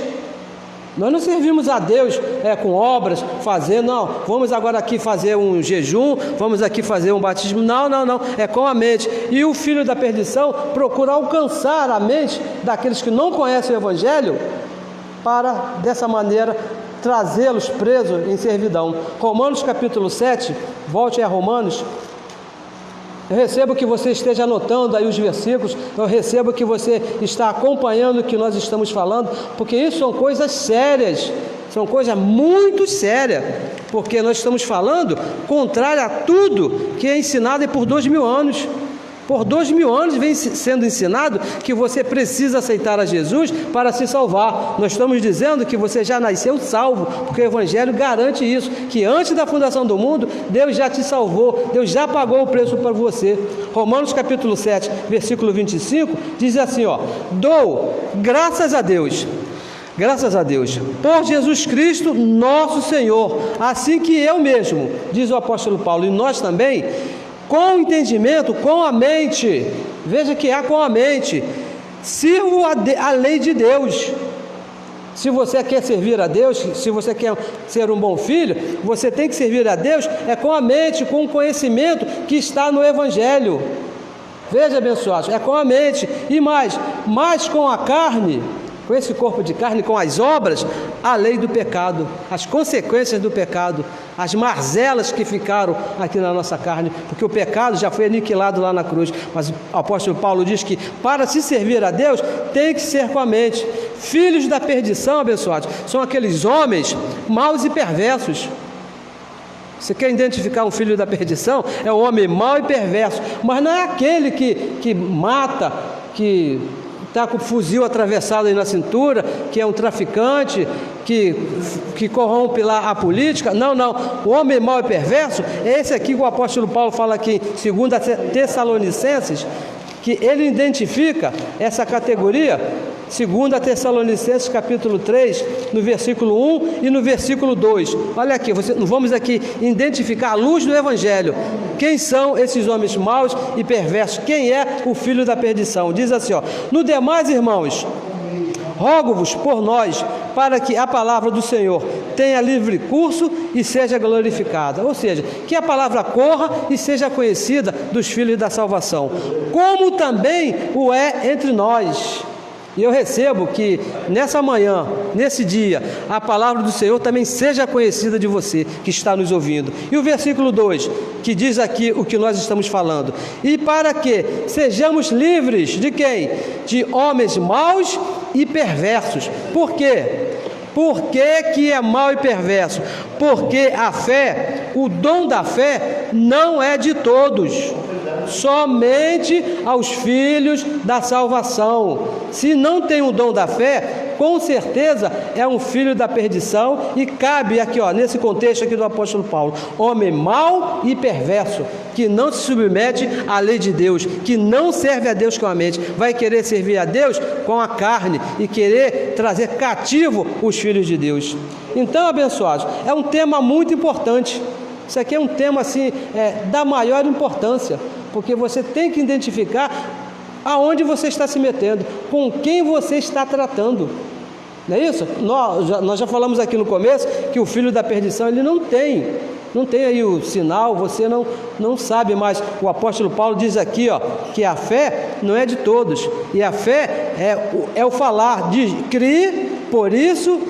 Nós não servimos a Deus com obras, não, vamos agora aqui fazer um jejum, vamos aqui fazer um batismo, não, é com a mente. E o filho da perdição procura alcançar a mente daqueles que não conhecem o Evangelho, para dessa maneira trazê-los presos em servidão. Romanos capítulo 7, volte a Romanos. Eu recebo que você esteja anotando aí os versículos, eu recebo que você está acompanhando o que nós estamos falando, porque isso são coisas sérias, são coisas muito sérias, porque nós estamos falando contrário a tudo que é ensinado por 2000 anos. Por 2000 anos vem sendo ensinado que você precisa aceitar a Jesus para se salvar. Nós estamos dizendo que você já nasceu salvo, porque o Evangelho garante isso, que antes da fundação do mundo, Deus já te salvou, Deus já pagou o preço para você. Romanos capítulo 7, versículo 25, diz assim, dou graças a Deus, por Jesus Cristo nosso Senhor, assim que eu mesmo, diz o apóstolo Paulo, e nós também, com o entendimento, com a mente, veja que com a mente, sirvo a lei de Deus. Se você quer servir a Deus, se você quer ser um bom filho, você tem que servir a Deus com a mente, com o conhecimento que está no Evangelho. Veja, abençoados, é com a mente e mais com a carne, com esse corpo de carne, com as obras, a lei do pecado, as consequências do pecado, as mazelas que ficaram aqui na nossa carne, porque o pecado já foi aniquilado lá na cruz. Mas o apóstolo Paulo diz que para se servir a Deus tem que ser com a mente. Filhos da perdição, abençoados, são aqueles homens maus e perversos. Você quer identificar um filho da perdição? É um homem mau e perverso, mas não é aquele que mata, que está com o fuzil atravessado aí na cintura, que é um traficante, que corrompe lá a política. Não. O homem mau e perverso é esse aqui que o apóstolo Paulo fala aqui em 2 Tessalonicenses, que ele identifica essa categoria. 2 Tessalonicenses capítulo 3, no versículo 1 e no versículo 2. Olha aqui, vamos aqui identificar à luz do Evangelho quem são esses homens maus e perversos, quem é o filho da perdição. Diz assim, ó: no demais, irmãos, rogo-vos por nós, para que a palavra do Senhor tenha livre curso e seja glorificada. Ou seja, que a palavra corra e seja conhecida dos filhos da salvação, como também o é entre nós. E eu recebo que nessa manhã, nesse dia, a palavra do Senhor também seja conhecida de você que está nos ouvindo. E o versículo 2, que diz aqui o que nós estamos falando: e para que sejamos livres de quem? De homens maus e perversos. Por quê? Por que é mau e perverso? Porque a fé, o dom da fé, não é de todos, somente aos filhos da salvação. Se não tem o dom da fé, com certeza é um filho da perdição, e cabe aqui, ó, nesse contexto aqui do apóstolo Paulo, homem mau e perverso, que não se submete à lei de Deus, que não serve a Deus com a mente, vai querer servir a Deus com a carne e querer trazer cativo os filhos de Deus. Então, abençoados, é um tema muito importante. Isso aqui é um tema assim, da maior importância, porque você tem que identificar aonde você está se metendo, com quem você está tratando. Não é isso? Nós já falamos aqui no começo que o filho da perdição, ele não tem aí o sinal, você não sabe, mas o apóstolo Paulo diz aqui, ó, que a fé não é de todos, e a fé é o falar, diz: criei, por isso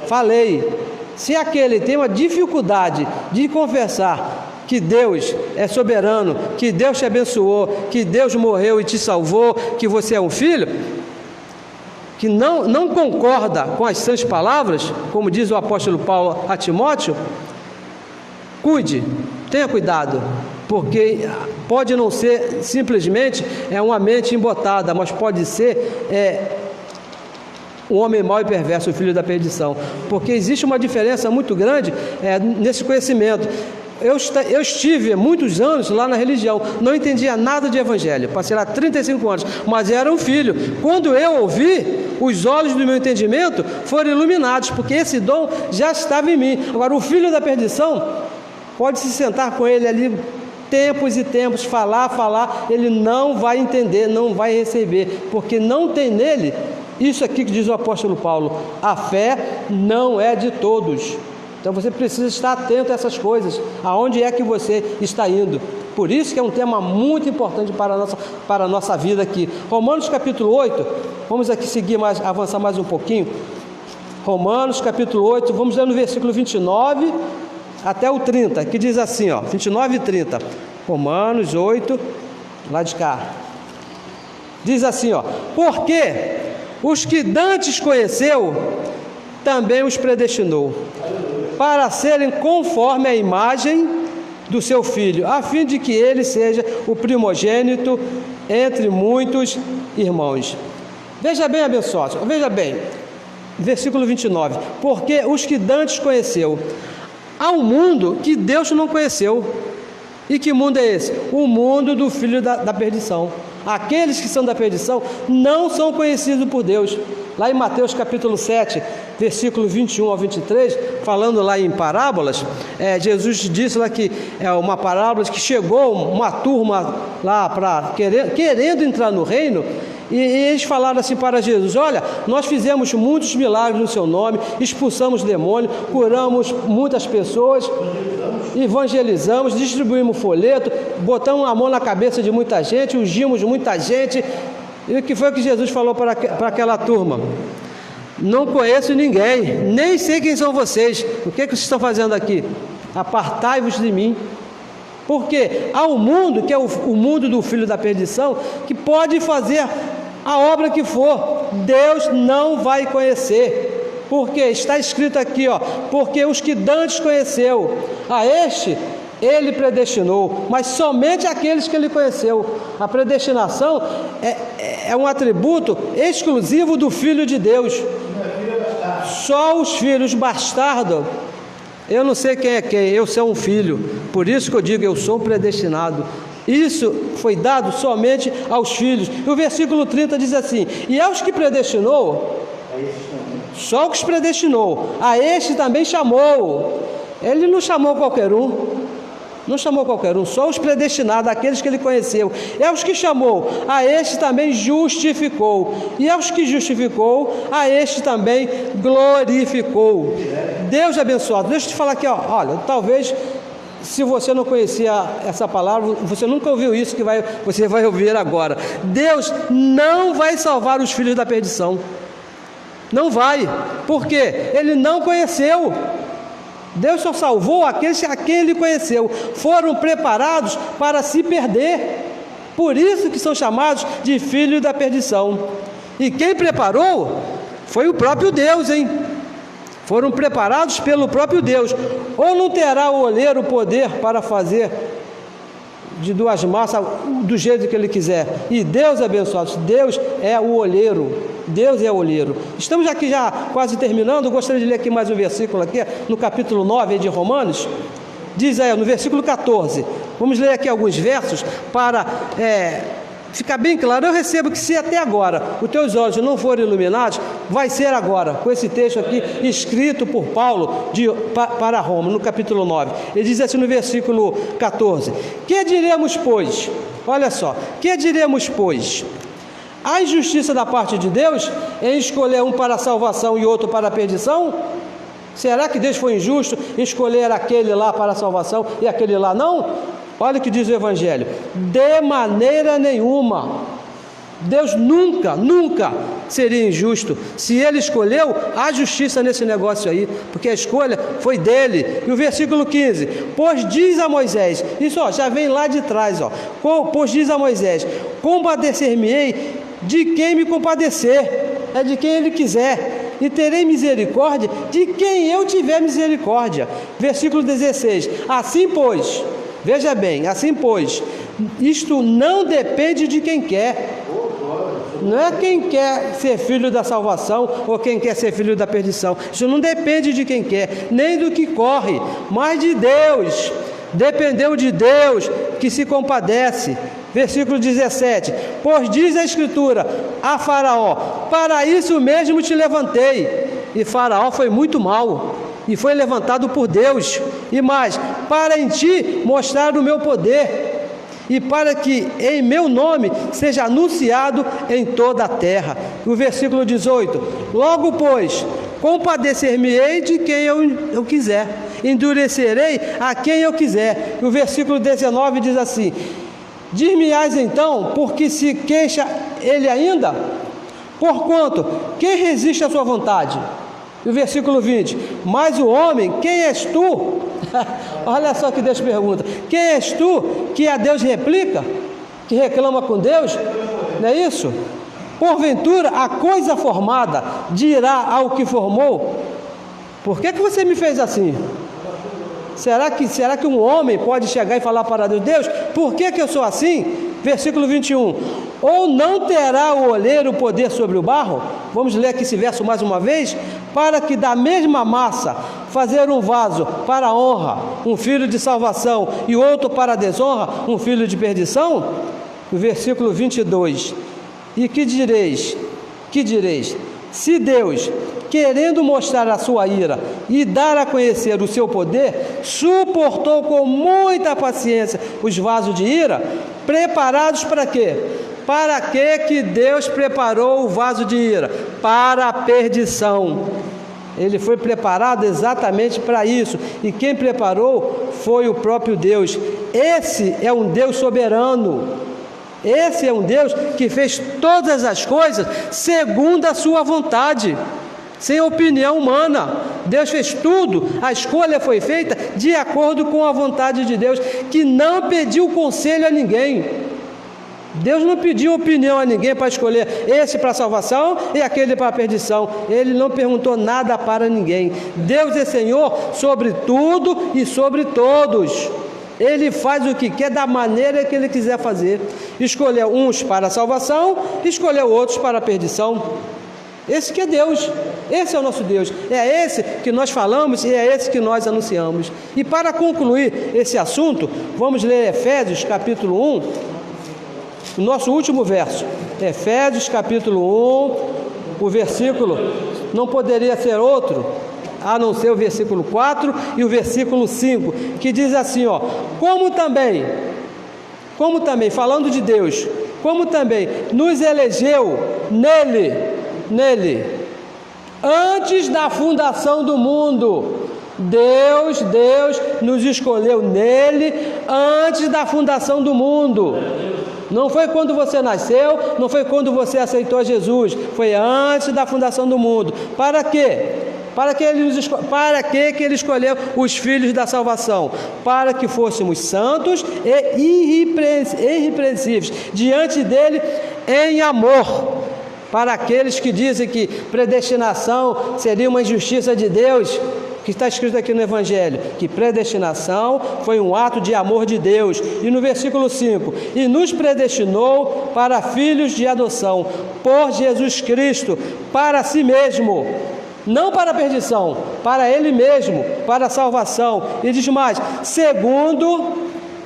falei. Se aquele tem uma dificuldade de confessar que Deus é soberano, que Deus te abençoou, que Deus morreu e te salvou, que você é um filho, que não concorda com as sãs palavras, como diz o apóstolo Paulo a Timóteo, cuide, tenha cuidado, porque pode não ser simplesmente uma mente embotada, mas pode ser um homem mau e perverso, o filho da perdição, porque existe uma diferença muito grande nesse conhecimento. Eu estive muitos anos lá na religião, não entendia nada de evangelho, passei lá 35 anos, mas era um filho. Quando eu ouvi, os olhos do meu entendimento foram iluminados, porque esse dom já estava em mim. Agora, o filho da perdição pode se sentar com ele ali tempos e tempos, falar, ele não vai entender, não vai receber, porque não tem nele isso aqui que diz o apóstolo Paulo: a fé não é de todos. Então você precisa estar atento a essas coisas, aonde é que você está indo. Por isso que é um tema muito importante para a nossa vida aqui. Romanos capítulo 8, vamos aqui avançar mais um pouquinho. Romanos capítulo 8, vamos ler no versículo 29 até o 30, que diz assim, ó, 29 e 30. Romanos 8, lá de cá. Diz assim, ó: porque os que dantes conheceu, também os predestinou, para serem conforme a imagem do seu Filho, a fim de que ele seja o primogênito entre muitos irmãos. Veja bem, abençoados, veja bem, versículo 29, porque os que dantes conheceu. Há um mundo que Deus não conheceu. E que mundo é esse? O mundo do filho da perdição. Aqueles que são da perdição não são conhecidos por Deus. Lá em Mateus capítulo 7, versículo 21 ao 23, falando lá em parábolas, Jesus disse lá que é uma parábola que chegou uma turma lá querendo entrar no reino, E eles falaram assim para Jesus: olha, nós fizemos muitos milagres no seu nome, expulsamos demônios, curamos muitas pessoas, evangelizamos, distribuímos folheto, botamos a mão na cabeça de muita gente, ungimos muita gente. E o que foi que Jesus falou para aquela turma? Não conheço ninguém, nem sei quem são vocês. O que vocês estão fazendo aqui? Apartai-vos de mim. Porque há um mundo, que é o mundo do filho da perdição, que pode fazer a obra que for, Deus não vai conhecer. Porque está escrito aqui, ó, porque os que dantes conheceu, a este ele predestinou, mas somente aqueles que ele conheceu. A predestinação é um atributo exclusivo do Filho de Deus. Só os filhos bastardos, eu não sei quem é quem, eu sou um filho, por isso que eu digo, eu sou um predestinado. Isso foi dado somente aos filhos. E o versículo 30 diz assim: e aos que predestinou, só os predestinou, a este também chamou. Ele não chamou qualquer um, não chamou qualquer um, só os predestinados, aqueles que ele conheceu. E aos que chamou, a este também justificou. E aos que justificou, a este também glorificou. Deus abençoado. Deixa eu te falar aqui, ó, olha, talvez, se você não conhecia essa palavra, você nunca ouviu isso que você vai ouvir agora. Deus não vai salvar os filhos da perdição. Não vai. Por quê? Ele não conheceu. Deus só salvou aqueles a quem ele conheceu. Foram preparados para se perder. Por isso que são chamados de filhos da perdição. E quem preparou foi o próprio Deus, hein? Foram preparados pelo próprio Deus. Ou não terá o olheiro o poder para fazer de duas massas do jeito que ele quiser. E Deus, abençoados, Deus é o olheiro. Deus é o olheiro. Estamos aqui já quase terminando. Eu gostaria de ler aqui mais um versículo aqui, no capítulo 9 de Romanos. Diz aí, no versículo 14. Vamos ler aqui alguns versos para ficar bem claro. Eu recebo que se até agora os teus olhos não forem iluminados, vai ser agora, com esse texto aqui escrito por Paulo para Roma, no capítulo 9. Ele diz assim no versículo 14: que diremos, pois? Olha só, que diremos, pois? A injustiça da parte de Deus em escolher um para a salvação e outro para a perdição? Será que Deus foi injusto em escolher aquele lá para a salvação e aquele lá não? Olha o que diz o Evangelho: de maneira nenhuma. Deus nunca seria injusto. Se ele escolheu, há justiça nesse negócio aí, porque a escolha foi dele. E o versículo 15: pois diz a Moisés, isso ó, já vem lá de trás, ó. Pois diz a Moisés: compadecer-me-ei de quem me compadecer, é de quem ele quiser, e terei misericórdia de quem eu tiver misericórdia. Versículo 16: assim pois, veja bem, assim pois, isto não depende de quem quer. Não é quem quer ser filho da salvação ou quem quer ser filho da perdição. Isso não depende de quem quer, nem do que corre, mas de Deus. Dependeu de Deus que se compadece. Versículo 17: pois diz a Escritura a Faraó: para isso mesmo te levantei. E Faraó foi muito mau e foi levantado por Deus. E mais, para em ti mostrar o meu poder, e para que em meu nome seja anunciado em toda a terra. O versículo 18: logo pois, compadecer-me-ei de quem eu quiser, endurecerei a quem eu quiser. E o versículo 19 diz assim: dir-me-ás então, porque se queixa ele ainda? Porquanto, quem resiste à sua vontade? E o versículo 20: mas o homem, quem és tu? Olha só que Deus pergunta: quem és tu que a Deus replica? Que reclama com Deus? Não é isso? Porventura a coisa formada dirá ao que formou: por que você me fez assim? Será que um homem pode chegar e falar para Deus: Deus, por que eu sou assim? Versículo 21: ou não terá o olheiro poder sobre o barro? Vamos ler aqui esse verso mais uma vez: para que da mesma massa fazer um vaso para a honra, um filho de salvação, e outro para a desonra, um filho de perdição? O versículo 22: e que direis? Se Deus, querendo mostrar a sua ira e dar a conhecer o seu poder, suportou com muita paciência os vasos de ira, preparados para quê? para que Deus preparou o vaso de ira? Para a perdição. Ele foi preparado exatamente para isso. E quem preparou foi o próprio Deus. Esse é um Deus soberano. Esse é um Deus que fez todas as coisas segundo a sua vontade, sem opinião humana. Deus fez tudo, a escolha foi feita de acordo com a vontade de Deus, que não pediu conselho a ninguém. Deus não pediu opinião a ninguém para escolher esse para a salvação e aquele para a perdição. Ele não perguntou nada para ninguém. Deus é Senhor sobre tudo e sobre todos. Ele faz o que quer da maneira que Ele quiser fazer. Escolheu uns para a salvação, escolheu outros para a perdição. Esse que é Deus, esse é o nosso Deus. É esse que nós falamos e é esse que nós anunciamos. E para concluir esse assunto, vamos ler Efésios capítulo 1, o nosso último verso. Efésios capítulo 1, o versículo, não poderia ser outro a não ser o versículo 4 e o versículo 5, que diz assim, ó: como também, falando de Deus, como também nos elegeu nele, antes da fundação do mundo. Deus nos escolheu nele antes da fundação do mundo. Não foi quando você nasceu, não foi quando você aceitou Jesus, foi antes da fundação do mundo. Para quê? Para que Ele escolheu os filhos da salvação? Para que fôssemos santos e irrepreensíveis diante dEle em amor. Para aqueles que dizem que predestinação seria uma injustiça de Deus, que está escrito aqui no Evangelho, que predestinação foi um ato de amor de Deus. E no versículo 5, e nos predestinou para filhos de adoção, por Jesus Cristo, para si mesmo, não para a perdição, para Ele mesmo, para a salvação. E diz mais, segundo,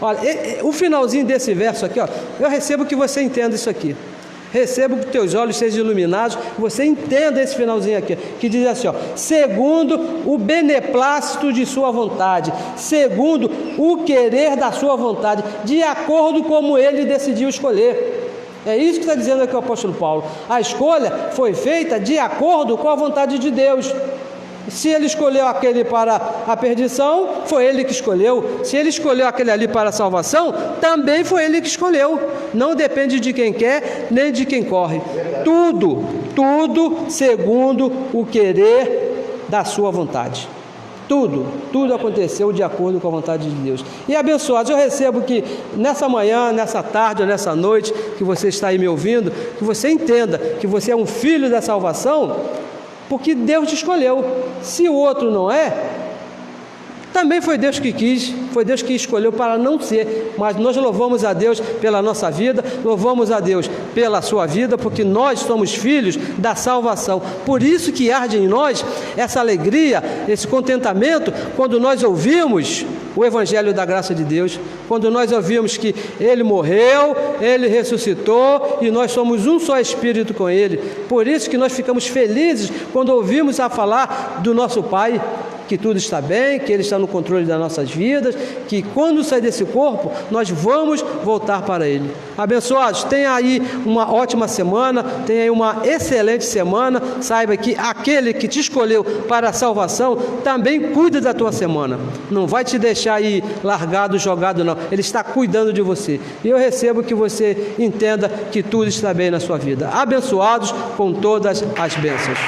olha, o finalzinho desse verso aqui, ó, eu recebo que você entenda isso aqui. Recebo que teus olhos sejam iluminados, você entenda esse finalzinho aqui, que diz assim, ó: segundo o beneplácito de sua vontade, segundo o querer da sua vontade, de acordo como Ele decidiu escolher. É isso que está dizendo aqui o apóstolo Paulo. A escolha foi feita de acordo com a vontade de Deus. Se Ele escolheu aquele para a perdição, foi Ele que escolheu. Se Ele escolheu aquele ali para a salvação, também foi Ele que escolheu. Não depende de quem quer, nem de quem corre. Tudo segundo o querer da sua vontade. Tudo aconteceu de acordo com a vontade de Deus. E abençoados, eu recebo que nessa manhã, nessa tarde ou nessa noite que você está aí me ouvindo, que você entenda que você é um filho da salvação, porque Deus te escolheu. Se o outro não é, também foi Deus que quis, foi Deus que escolheu para não ser. Mas nós louvamos a Deus pela nossa vida, louvamos a Deus pela sua vida, porque nós somos filhos da salvação. Por isso que arde em nós essa alegria, esse contentamento, quando nós ouvimos o Evangelho da graça de Deus, quando nós ouvimos que Ele morreu, Ele ressuscitou e nós somos um só Espírito com Ele. Por isso que nós ficamos felizes quando ouvimos a falar do nosso Pai, que tudo está bem, que Ele está no controle das nossas vidas, que quando sair desse corpo, nós vamos voltar para Ele. Abençoados, tenha aí uma ótima semana, tenha aí uma excelente semana. Saiba que aquele que te escolheu para a salvação também cuida da tua semana. Não vai te deixar aí largado, jogado, não. Ele está cuidando de você. E eu recebo que você entenda que tudo está bem na sua vida. Abençoados com todas as bênçãos.